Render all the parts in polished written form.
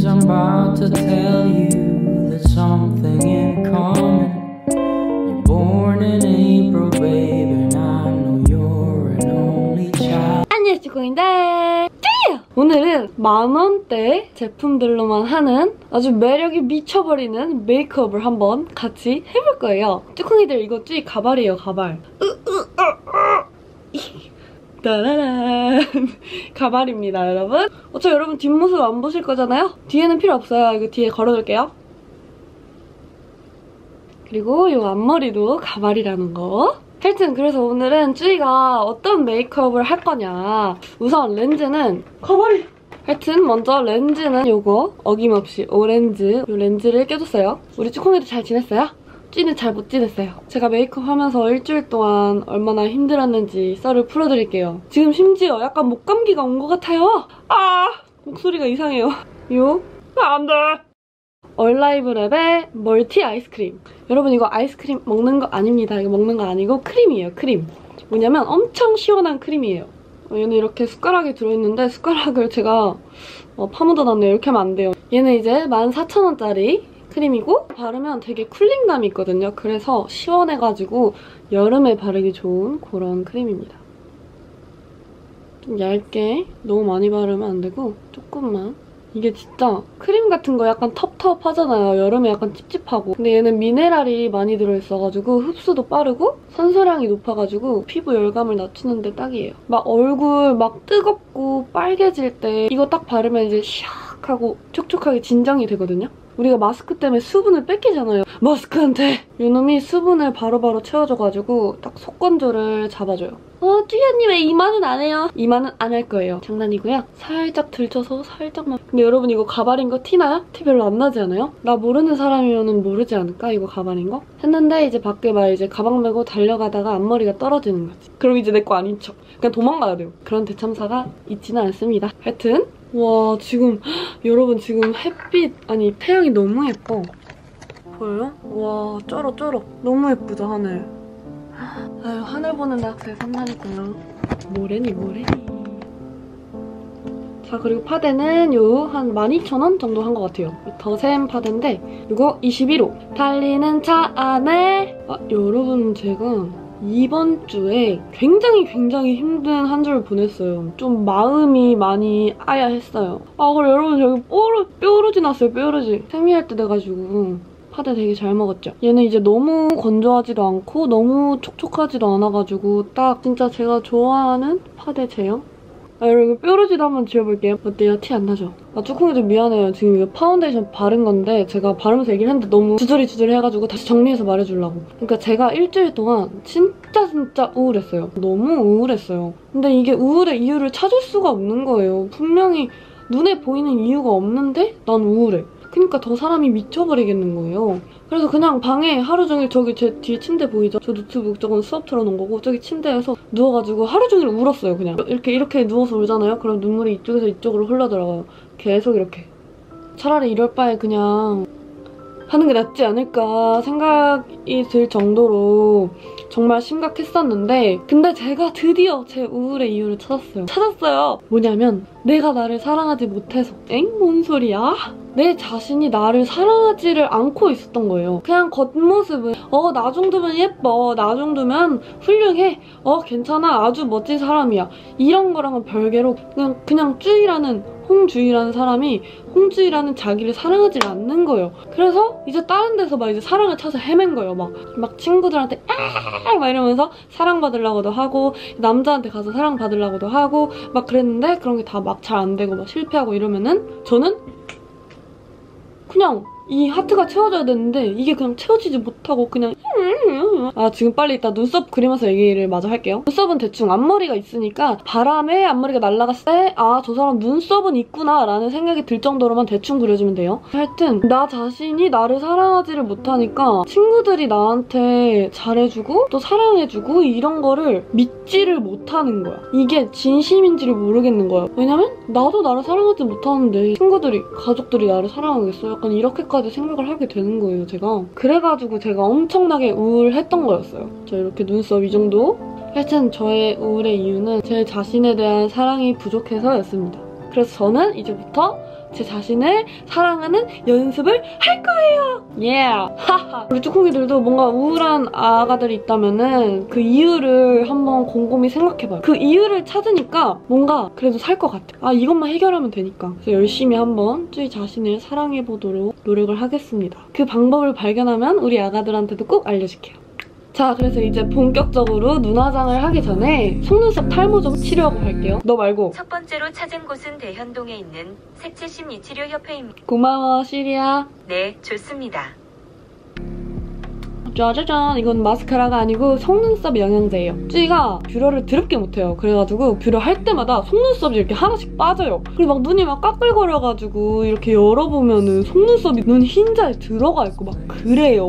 I'm about to tell you there's something in common. You're born in April, baby, and I know you're an only child. 안녕, 쭈꾸미들! 오늘은 만원대 제품들로만 하는 아주 매력이 미쳐버리는 메이크업을 한번 같이 해볼 거예요. 쭈꾸미들, 이거 쭈이 가발이에요, 가발. 따라란 가발입니다, 여러분. 어차피 여러분 뒷모습 안 보실 거잖아요? 뒤에는 필요 없어요. 이거 뒤에 걸어둘게요. 그리고 이 앞머리도 가발이라는 거. 하여튼 그래서 오늘은 쭈이가 어떤 메이크업을 할 거냐. 우선 렌즈는 가발이. 하여튼 먼저 렌즈는 요거 어김없이 오렌지 이 렌즈를 껴줬어요. 우리 쭈꾸미도 잘 지냈어요? 쭈이는 잘 못 지냈어요. 제가 메이크업 하면서 일주일 동안 얼마나 힘들었는지 썰을 풀어드릴게요. 지금 심지어 약간 목감기가 온 것 같아요. 아, 목소리가 이상해요. 안 돼. 얼라이브랩의 멀티 아이스크림. 여러분 이거 아이스크림 먹는 거 아닙니다. 이거 먹는 거 아니고 크림이에요, 크림. 뭐냐면 엄청 시원한 크림이에요. 얘는 이렇게 숟가락이 들어있는데 숟가락을 제가 파묻어놨네요. 이렇게 하면 안 돼요. 얘는 이제 14,000원짜리 크림이고 바르면 되게 쿨링감이 있거든요. 그래서 시원해가지고 여름에 바르기 좋은 그런 크림입니다. 좀 얇게 너무 많이 바르면 안 되고 조금만. 이게 진짜 크림 같은 거 약간 텁텁하잖아요. 여름에 약간 찝찝하고. 근데 얘는 미네랄이 많이 들어있어가지고 흡수도 빠르고 산소량이 높아가지고 피부 열감을 낮추는데 딱이에요. 막 얼굴 막 뜨겁고 빨개질 때 이거 딱 바르면 이제 샥 하고 촉촉하게 진정이 되거든요. 우리가 마스크 때문에 수분을 뺏기잖아요. 마스크한테! 요놈이 수분을 바로바로 채워줘가지고 딱 속건조를 잡아줘요. 쭈이 언니 왜 이마는 안 해요? 이마는 안 할 거예요. 장난이고요. 살짝 들쳐서 살짝만. 근데 여러분 이거 가발인 거 티나요? 티 별로 안 나지 않아요? 나 모르는 사람이면 모르지 않을까? 이거 가발인 거? 했는데 이제 밖에 막 이제 가방 메고 달려가다가 앞머리가 떨어지는 거지. 그럼 이제 내 거 아닌 척. 그냥 도망가야 돼요. 그런 대참사가 있지는 않습니다. 하여튼 와 지금 여러분 지금 햇빛 아니 태양이 너무 예뻐. 보여요? 와 쩔어. 너무 예쁘죠 하늘. 아유 하늘 보는 낙새 산날이고요. 모래니. 자 그리고 파데는 요 한 12,000원 정도 한 것 같아요. 더샘 파데인데 이거 21호. 달리는 차 안에 여러분 제가 이번 주에 굉장히 힘든 한 주를 보냈어요. 좀 마음이 많이 아야했어요. 그래 여러분 저기 뾰루지 났어요. 뾰루지. 생리할 때 돼가지고 파데 되게 잘 먹었죠. 얘는 이제 너무 건조하지도 않고 너무 촉촉하지도 않아가지고 딱 진짜 제가 좋아하는 파데 제형? 여러분 뾰루지도 한번 지워볼게요. 어때요? 티 안 나죠? 쭈꾸미도 미안해요. 지금 이거 파운데이션 바른 건데 제가 바르면서 얘기를 했는데 너무 주저리 해가지고 다시 정리해서 말해주려고. 그러니까 제가 일주일 동안 진짜 우울했어요. 너무 우울했어요. 근데 이게 우울의 이유를 찾을 수가 없는 거예요. 분명히 눈에 보이는 이유가 없는데 난 우울해. 그러니까 더 사람이 미쳐버리겠는 거예요. 그래서 그냥 방에 하루 종일 저기 제 뒤에 침대 보이죠? 저 노트북 저건 수업 틀어놓은 거고 저기 침대에서 누워가지고 하루 종일 울었어요. 그냥 이렇게 누워서 울잖아요? 그럼 눈물이 이쪽에서 이쪽으로 흘러들어가요. 계속 이렇게. 차라리 이럴 바에 그냥 하는 게 낫지 않을까 생각이 들 정도로 정말 심각했었는데 근데 제가 드디어 제 우울의 이유를 찾았어요. 뭐냐면 내가 나를 사랑하지 못해서. 뭔 소리야? 내 자신이 나를 사랑하지를 않고 있었던 거예요. 그냥 겉모습은 나 정도면 예뻐, 나 정도면 훌륭해, 괜찮아, 아주 멋진 사람이야. 이런 거랑은 별개로 그냥 홍주희라는 사람이 홍주희라는 자기를 사랑하지 않는 거예요. 그래서 이제 다른 데서 막 이제 사랑을 찾아 헤맨 거예요. 막 친구들한테 막 이러면서 사랑받으려고도 하고 남자한테 가서 사랑받으려고도 하고 막 그랬는데 그런 게 다 막 잘 안 되고 막 실패하고 이러면은 저는 그냥 이 하트가 채워져야 되는데 이게 그냥 채워지지 못하고 그냥 지금 빨리 이따 눈썹 그리면서 얘기를 마저 할게요. 눈썹은 대충 앞머리가 있으니까 바람에 앞머리가 날아갔을 때 저 사람 눈썹은 있구나 라는 생각이 들 정도로만 대충 그려주면 돼요. 하여튼 나 자신이 나를 사랑하지를 못하니까 친구들이 나한테 잘해주고 또 사랑해주고 이런 거를 믿지를 못하는 거야. 이게 진심인지를 모르겠는 거야. 왜냐면 나도 나를 사랑하지 못하는데 친구들이 가족들이 나를 사랑하겠어? 약간 이렇게까지 생각을 하게 되는 거예요, 제가. 그래가지고 제가 엄청나게 우울했던 거였어요. 저 이렇게 눈썹 이 정도? 하여튼 저의 우울의 이유는 제 자신에 대한 사랑이 부족해서였습니다. 그래서 저는 이제부터 제 자신을 사랑하는 연습을 할 거예요. Yeah. 하하. 우리 쭈꾸기들도 뭔가 우울한 아가들이 있다면은 그 이유를 한번 곰곰이 생각해봐요. 그 이유를 찾으니까 뭔가 그래도 살 것 같아. 아, 이것만 해결하면 되니까. 그래서 열심히 한번 쭈이 자신을 사랑해보도록 노력을 하겠습니다. 그 방법을 발견하면 우리 아가들한테도 꼭 알려줄게요. 자, 그래서 이제 본격적으로 눈화장을 하기 전에 속눈썹 탈모 좀 치료하고 갈게요. 너 말고. 첫 번째로 찾은 곳은 대현동에 있는 색채 심리치료협회입니다. 고마워, 시리야. 네, 좋습니다. 짜자잔, 이건 마스카라가 아니고 속눈썹 영양제예요. 쭈이가 뷰러를 더럽게 못해요. 그래가지고 뷰러 할 때마다 속눈썹이 이렇게 하나씩 빠져요. 그리고 막 눈이 막 까끌거려가지고 이렇게 열어보면은 속눈썹이 눈 흰자에 들어가 있고 막 그래요.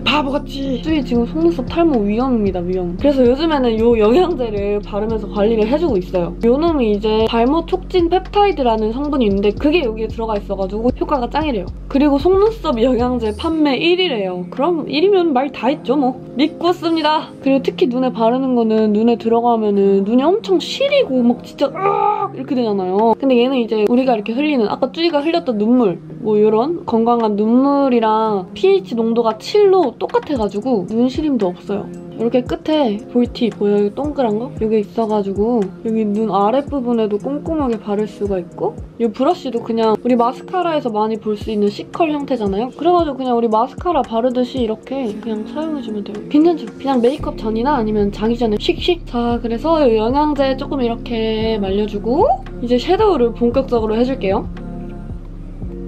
바보같이. 쭈이 지금 속눈썹 탈모 위험입니다, 위험. 그래서 요즘에는 요 영양제를 바르면서 관리를 해주고 있어요. 요 놈이 이제 발모 촉진 펩타이드라는 성분이 있는데 그게 여기에 들어가 있어가지고 효과가 짱이래요. 그리고 속눈썹 영양제 판매 1위래요. 그럼 1위면 말 다 했죠 뭐. 믿고 씁니다. 그리고 특히 눈에 바르는 거는 눈에 들어가면은 눈이 엄청 시리고 막 진짜 으악 이렇게 되잖아요. 근데 얘는 이제 우리가 이렇게 흘리는 아까 쭈이가 흘렸던 눈물 뭐 이런 건강한 눈물이랑 pH 농도가 7로 똑같아가지고 눈 시림도 없어요. 이렇게 끝에 볼팁 보여요? 동그란 거? 여기 있어가지고 여기 눈 아랫부분에도 꼼꼼하게 바를 수가 있고 이 브러쉬도 그냥 우리 마스카라에서 많이 볼 수 있는 C컬 형태잖아요? 그래가지고 그냥 우리 마스카라 바르듯이 이렇게 그냥 사용해주면 돼요. 괜찮죠? 그냥 메이크업 전이나 아니면 자기 전에 씩씩. 자, 그래서 이 영양제 조금 이렇게 말려주고 이제 섀도우를 본격적으로 해줄게요.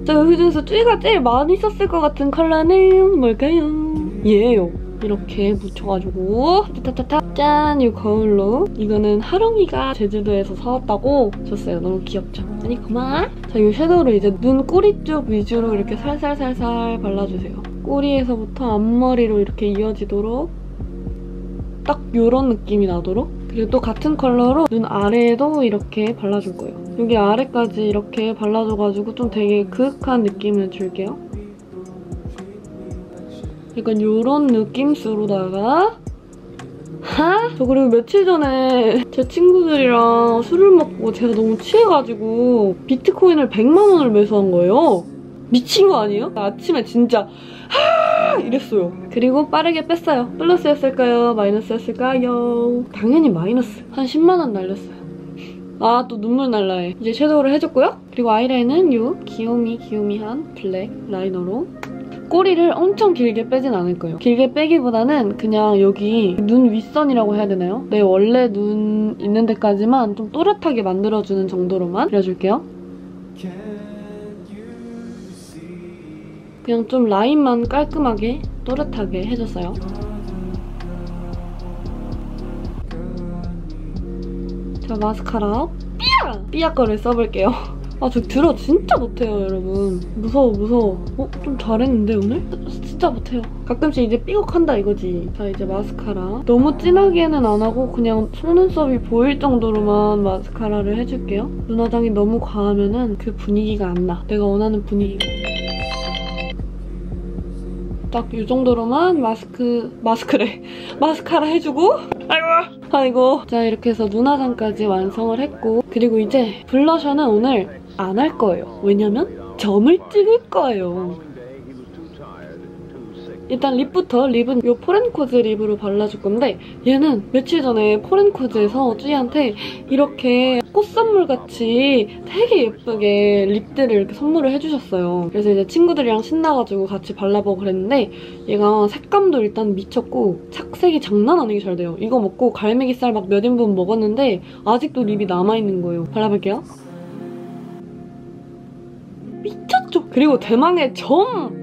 자, 여기 중에서 쭈이가 제일 많이 썼을 것 같은 컬러는 뭘까요? 얘예요. 이렇게 묻혀가지고 타타타타 짠! 이 거울로 이거는 하롱이가 제주도에서 사왔다고 줬어요. 너무 귀엽죠? 아니 고마워. 자, 이 섀도우를 이제 눈 꼬리 쪽 위주로 이렇게 살살살살 발라주세요. 꼬리에서부터 앞머리로 이렇게 이어지도록 딱 이런 느낌이 나도록. 그리고 또 같은 컬러로 눈 아래에도 이렇게 발라줄 거예요. 여기 아래까지 이렇게 발라줘가지고 좀 되게 그윽한 느낌을 줄게요. 약간 요런 느낌으로다가 저 그리고 며칠 전에 제 친구들이랑 술을 먹고 제가 너무 취해가지고 비트코인을 100만 원을 매수한 거예요. 미친 거 아니에요? 아침에 진짜 이랬어요. 그리고 빠르게 뺐어요. 플러스였을까요? 마이너스였을까요? 당연히 마이너스. 한 10만 원 날렸어요. 아, 또 눈물 날라해. 이제 섀도우를 해줬고요. 그리고 아이라인은 요 귀요미한 블랙 라이너로 꼬리를 엄청 길게 빼진 않을 거예요. 길게 빼기보다는 그냥 여기 눈 윗선이라고 해야 되나요? 내 원래 눈 있는 데까지만 좀 또렷하게 만들어주는 정도로만 그려줄게요. 그냥 좀 라인만 깔끔하게 또렷하게 해줬어요. 자, 마스카라 삐약 거를 써볼게요. 아, 저 뷰러 진짜 못해요, 여러분. 무서워. 좀 잘했는데, 오늘? 진짜 못해요. 가끔씩 이제 삐걱한다 이거지. 자, 이제 마스카라. 너무 진하게는 안 하고 그냥 속눈썹이 보일 정도로만 마스카라를 해줄게요. 눈화장이 너무 과하면은 그 분위기가 안 나. 내가 원하는 분위기가. 딱 이 정도로만 마스카라 해주고 아이고. 자, 이렇게 해서 눈화장까지 완성을 했고 그리고 이제 블러셔는 오늘 안 할 거예요. 왜냐면 점을 찍을 거예요. 일단 립부터. 립은 이 포렌코즈 립으로 발라줄 건데 얘는 며칠 전에 포렌코즈에서 쭈이한테 이렇게 꽃선물같이 되게 예쁘게 립들을 이렇게 선물을 해주셨어요. 그래서 이제 친구들이랑 신나가지고 같이 발라보고 그랬는데 얘가 색감도 일단 미쳤고 착색이 장난 아니게 잘 돼요. 이거 먹고 갈매기살 막 몇 인분 먹었는데 아직도 립이 남아있는 거예요. 발라볼게요. 미쳤죠? 그리고 대망의 점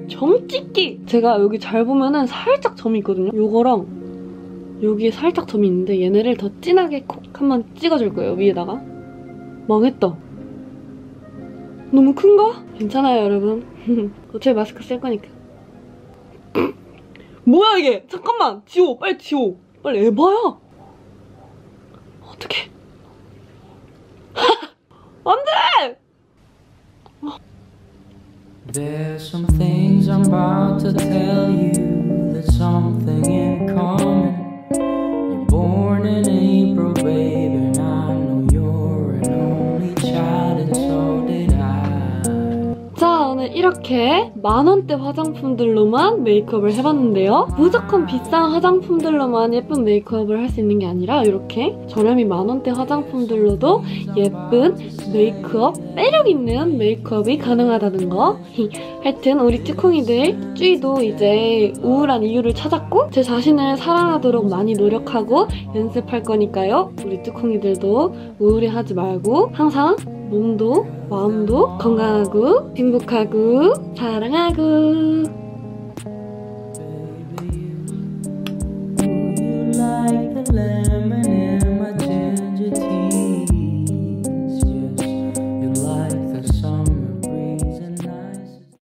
찍기! 제가 여기 잘 보면은 살짝 점이 있거든요? 요거랑 여기에 살짝 점이 있는데 얘네를 더 진하게 콕 한번 찍어줄 거예요, 위에다가. 망했다. 너무 큰가? 괜찮아요, 여러분. 어차피 마스크 쓸 거니까. 뭐야, 이게! 잠깐만! 지워! 빨리 지워! 빨리 에바야! 어떡해. 안 돼! There's some things I'm about to tell you. There's something in common. You're born in April, baby, and I know you're an only child, and so did I. 이렇게 만원대 화장품들로만 메이크업을 해봤는데요. 무조건 비싼 화장품들로만 예쁜 메이크업을 할 수 있는 게 아니라 이렇게 저렴이 만원대 화장품들로도 예쁜 메이크업, 매력 있는 메이크업이 가능하다는 거. 하여튼 우리 쭈콩이들 쭈이도 이제 우울한 이유를 찾았고 제 자신을 사랑하도록 많이 노력하고 연습할 거니까요. 우리 쭈콩이들도 우울해하지 말고 항상 몸도 마음도 건강하고 행복하고 사랑하고